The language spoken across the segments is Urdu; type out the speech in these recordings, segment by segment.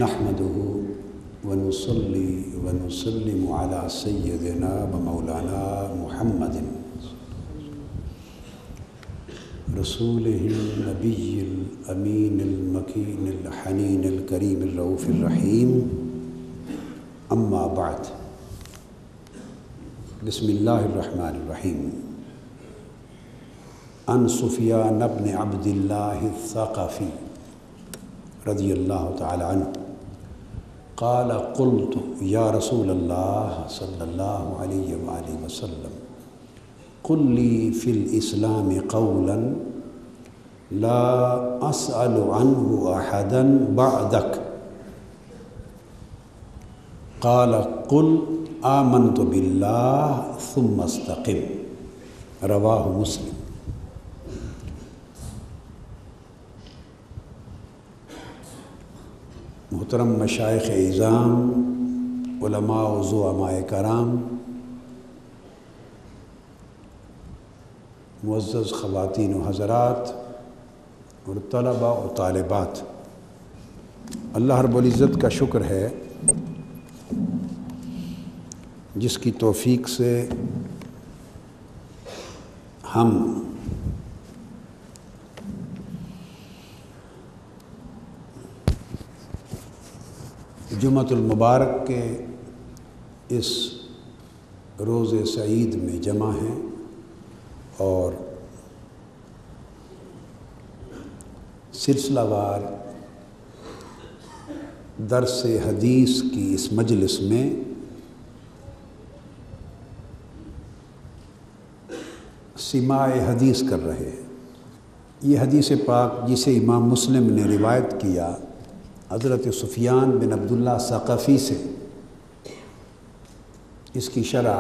نحمده ونصلي ونسلم على سيدنا ومولانا محمد رسوله النبي الأمين المكين الحنين الكريم الرؤوف الرحيم أما بعد بسم الله الرحمن الرحيم عن سفيان بن عبد الله الثقفي رضي الله تعالى عنه قال قلت يا رسول الله صلى الله عليه وآله وسلم قل لي في الإسلام قولا لا أسأل عنه أحدا بعدك قال قل آمنت بالله ثم استقم رواه مسلم۔ محترم مشائخ اعظام، علماء و زعماء کرام، معزز خواتین و حضرات اور طلباء و طالبات، اللہ رب العزت کا شکر ہے جس کی توفیق سے ہم جمعۃ المبارک کے اس روز سعید میں جمع ہیں اور سلسلہ وار درس حدیث کی اس مجلس میں سماع حدیث کر رہے ہیں۔ یہ حدیث پاک جسے امام مسلم نے روایت کیا حضرت سفیان بن عبداللہ ثقفی سے، اس کی شرح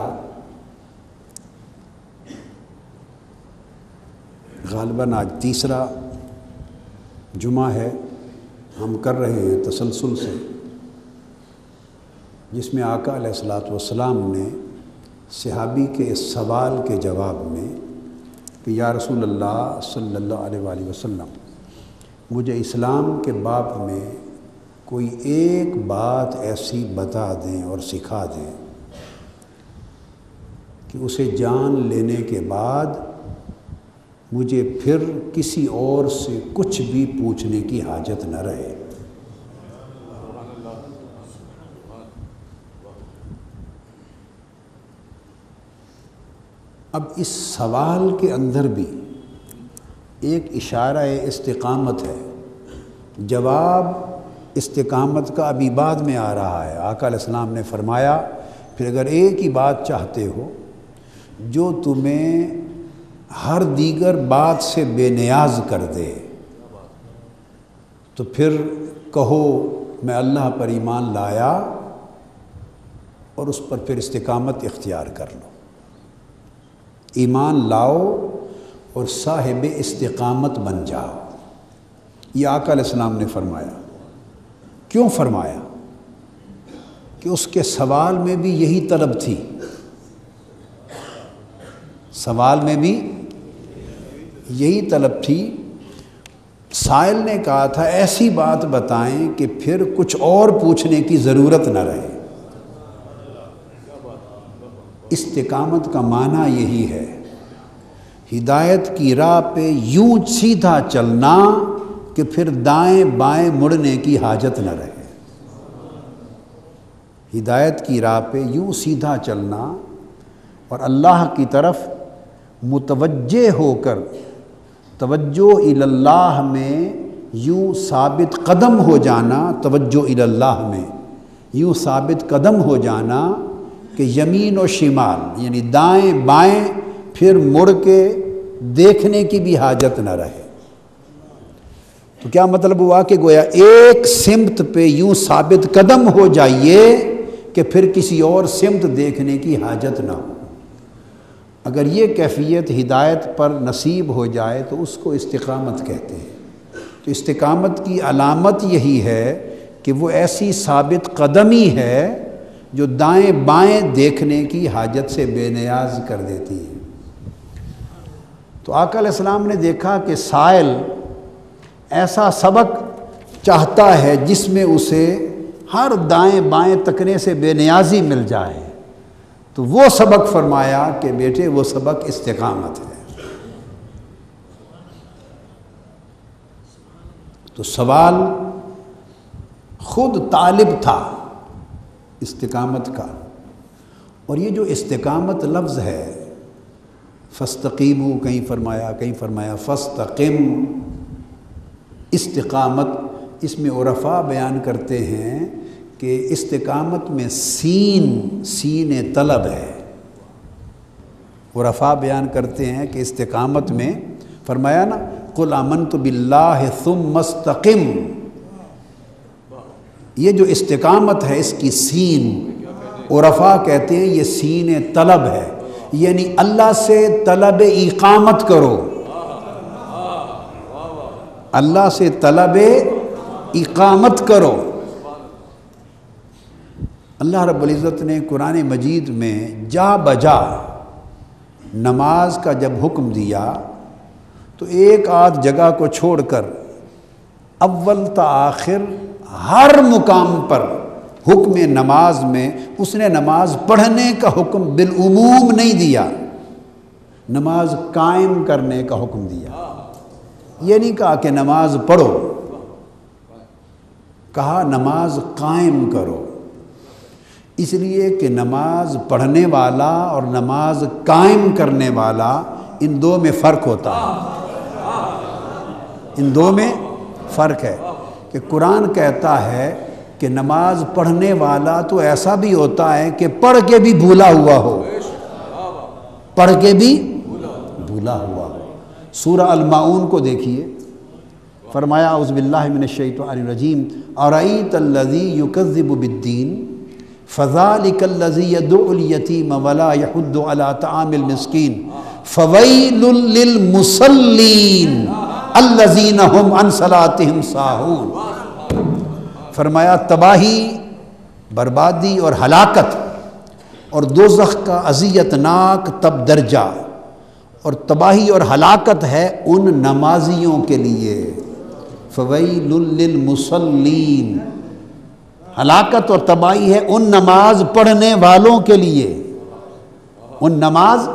غالباً آج تیسرا جمعہ ہے، ہم کر رہے ہیں تسلسل سے، جس میں آقا علیہ الصلوۃ والسلام نے صحابی کے اس سوال کے جواب میں کہ یا رسول اللہ صلی اللہ علیہ وآلہ وسلم مجھے اسلام کے باب میں کوئی ایک بات ایسی بتا دیں اور سکھا دیں کہ اسے جان لینے کے بعد مجھے پھر کسی اور سے کچھ بھی پوچھنے کی حاجت نہ رہے۔ اب اس سوال کے اندر بھی ایک اشارہ استقامت ہے، جواب استقامت کا ابھی بعد میں آ رہا ہے۔ آقا علیہ السلام نے فرمایا پھر اگر ایک ہی بات چاہتے ہو جو تمہیں ہر دیگر بات سے بے نیاز کر دے تو پھر کہو میں اللہ پر ایمان لایا، اور اس پر پھر استقامت اختیار کر لو۔ ایمان لاؤ اور صاحب استقامت بن جاؤ، یہ آقا علیہ السلام نے فرمایا۔ کیوں فرمایا؟ کہ اس کے سوال میں بھی یہی طلب تھی، سوال میں بھی یہی طلب تھی۔ سائل نے کہا تھا ایسی بات بتائیں کہ پھر کچھ اور پوچھنے کی ضرورت نہ رہے۔ استقامت کا معنی یہی ہے، ہدایت کی راہ پہ یوں سیدھا چلنا کہ پھر دائیں بائیں مڑنے کی حاجت نہ رہے۔ ہدایت کی راہ پہ یوں سیدھا چلنا اور اللہ کی طرف متوجہ ہو کر توجہ الی اللہ میں یوں ثابت قدم ہو جانا، توجہ الی اللہ میں یوں ثابت قدم ہو جانا کہ یمین و شمال یعنی دائیں بائیں پھر مڑ کے دیکھنے کی بھی حاجت نہ رہے۔ تو کیا مطلب ہوا کہ گویا ایک سمت پہ یوں ثابت قدم ہو جائیے کہ پھر کسی اور سمت دیکھنے کی حاجت نہ ہو۔ اگر یہ کیفیت ہدایت پر نصیب ہو جائے تو اس کو استقامت کہتے ہیں۔ تو استقامت کی علامت یہی ہے کہ وہ ایسی ثابت قدمی ہے جو دائیں بائیں دیکھنے کی حاجت سے بے نیاز کر دیتی ہے۔ تو آقا علیہ السلام نے دیکھا کہ سائل ایسا سبق چاہتا ہے جس میں اسے ہر دائیں بائیں تکنے سے بے نیازی مل جائے، تو وہ سبق فرمایا کہ بیٹے وہ سبق استقامت ہے۔ تو سوال خود طالب تھا استقامت کا، اور یہ جو استقامت لفظ ہے، فاستقیموا کہیں فرمایا فاستقم، استقامت، اس میں عرفاء بیان کرتے ہیں کہ استقامت میں سین طلب ہے۔ عرفاء بیان کرتے ہیں کہ استقامت میں فرمایا نا قل آمنت باللہ ثم استقم، یہ جو استقامت ہے اس کی سین، عرفاء کہتے ہیں یہ سین طلب ہے، یعنی اللہ سے طلب اقامت کرو، اللہ سے طلب اقامت کرو۔ اللہ رب العزت نے قرآن مجید میں جا بجا نماز کا جب حکم دیا تو ایک آدھ جگہ کو چھوڑ کر اول تا آخر ہر مقام پر حکم نماز میں اس نے نماز پڑھنے کا حکم بالعموم نہیں دیا، نماز قائم کرنے کا حکم دیا۔ یہ نہیں کہا کہ نماز پڑھو، کہا نماز قائم کرو، اس لیے کہ نماز پڑھنے والا اور نماز قائم کرنے والا ان دو میں فرق ہوتا ہے، ان دو میں فرق ہے۔ کہ قرآن کہتا ہے کہ نماز پڑھنے والا تو ایسا بھی ہوتا ہے کہ پڑھ کے بھی بھولا ہوا ہو، پڑھ کے بھی بھولا ہوا ہو۔ سورہ الماعون کو دیکھیے، فرمایا اعوذ باللہ من الشیطان الرجیم ارأیت الذی یکذب بالدین فذلک الذی یدعو الیتیم ولا یحض علی طعام المسکین فویل للمصلین الذین هم عن صلاتهم ساہون۔ فرمایا تباہی، بربادی اور ہلاکت اور دوزخ کا اذیتناک تب درجہ اور تباہی اور ہلاکت ہے ان نمازیوں کے لیے، فویل للمصلین، ہلاکت اور تباہی ہے ان نماز پڑھنے والوں کے لیے، ان نماز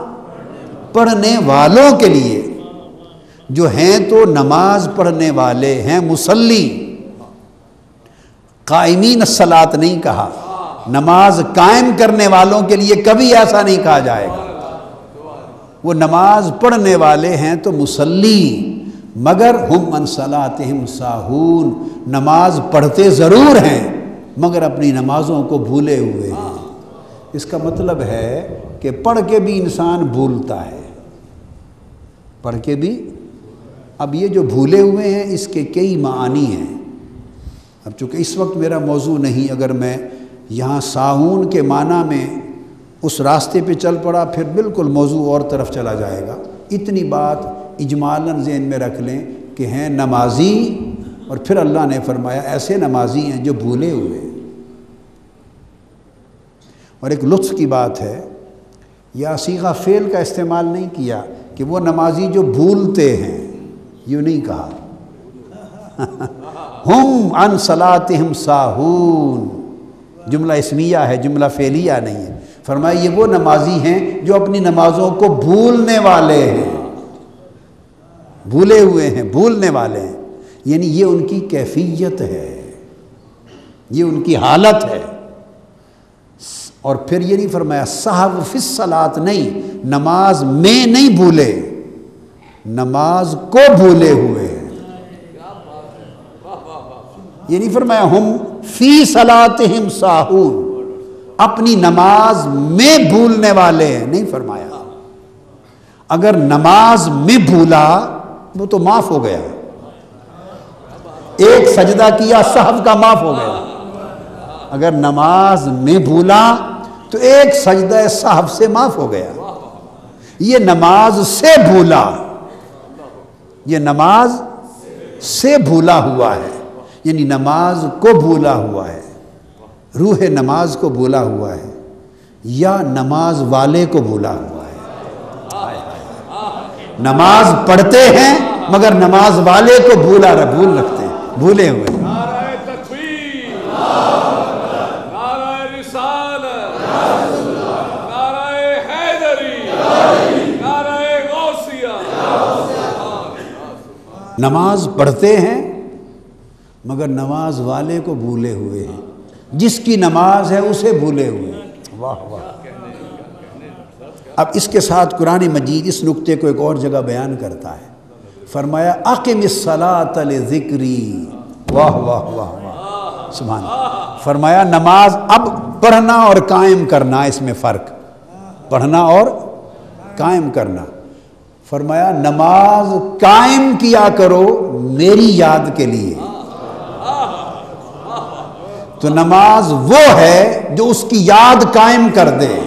پڑھنے والوں کے لیے جو ہیں تو نماز پڑھنے والے ہیں، مصلی۔ قائمین الصلاۃ نہیں کہا، نماز قائم کرنے والوں کے لیے کبھی ایسا نہیں کہا جائے گا، وہ نماز پڑھنے والے ہیں تو مصلی، مگر ہم عن صلاتہم ساہون، نماز پڑھتے ضرور ہیں مگر اپنی نمازوں کو بھولے ہوئے ہیں۔ اس کا مطلب ہے کہ پڑھ کے بھی انسان بھولتا ہے، پڑھ کے بھی۔ اب یہ جو بھولے ہوئے ہیں اس کے کئی معانی ہیں، اب چونکہ اس وقت میرا موضوع نہیں، اگر میں یہاں ساہون کے معنی میں اس راستے پہ چل پڑا پھر بالکل موضوع اور طرف چلا جائے گا۔ اتنی بات اجمالاً ذہن میں رکھ لیں کہ ہیں نمازی، اور پھر اللہ نے فرمایا ایسے نمازی ہیں جو بھولے ہوئے۔ اور ایک لطف کی بات ہے، یا صیغہ فعل کا استعمال نہیں کیا کہ وہ نمازی جو بھولتے ہیں، یوں نہیں کہا، ہم عن صلاتہم ساہون، جملہ اسمیہ ہے، جملہ فعلیہ نہیں ہے۔ فرمایا یہ وہ نمازی ہیں جو اپنی نمازوں کو بھولنے والے ہیں، بھولے ہوئے ہیں، بھولنے والے ہیں، یعنی یہ ان کی کیفیت ہے، یہ ان کی حالت ہے۔ اور پھر یہ نہیں فرمایا سہو فی الصلاۃ، نہیں، نماز میں نہیں بھولے، نماز کو بھولے ہوئے ہیں۔ یہ نہیں فرمایا ہم فی صلاتہم ساہون، اپنی نماز میں بھولنے والے ہیں، نہیں فرمایا۔ اگر نماز میں بھولا وہ تو معاف ہو گیا، ایک سجدہ کیا سہو کا معاف ہو گیا۔ اگر نماز میں بھولا تو ایک سجدہ سہو سے معاف ہو گیا۔ یہ نماز سے بھولا، یہ نماز سے بھولا ہوا ہے، یعنی نماز کو بھولا ہوا ہے، روح نماز کو بھولا ہوا ہے، یا نماز والے کو بھولا ہوا ہے۔ نماز پڑھتے ہیں مگر نماز والے کو بھول رکھتے ہیں، بھولے ہوئے ہیں۔ نماز پڑھتے ہیں مگر نماز والے کو بھولے ہوئے ہیں، جس کی نماز ہے اسے بھولے ہوئے ہیں۔ واہ واہ۔ اب اس کے ساتھ قرآن مجید اس نقطے کو ایک اور جگہ بیان کرتا ہے، فرمایا اقم الصلاۃ لذکری۔ واہ واہ واہ واہ، سبحان اللہ۔ فرمایا نماز اب پڑھنا اور قائم کرنا، اس میں فرق، پڑھنا اور قائم کرنا۔ فرمایا نماز قائم کیا کرو میری یاد کے لیے۔ تو نماز وہ ہے جو اس کی یاد قائم کر دے۔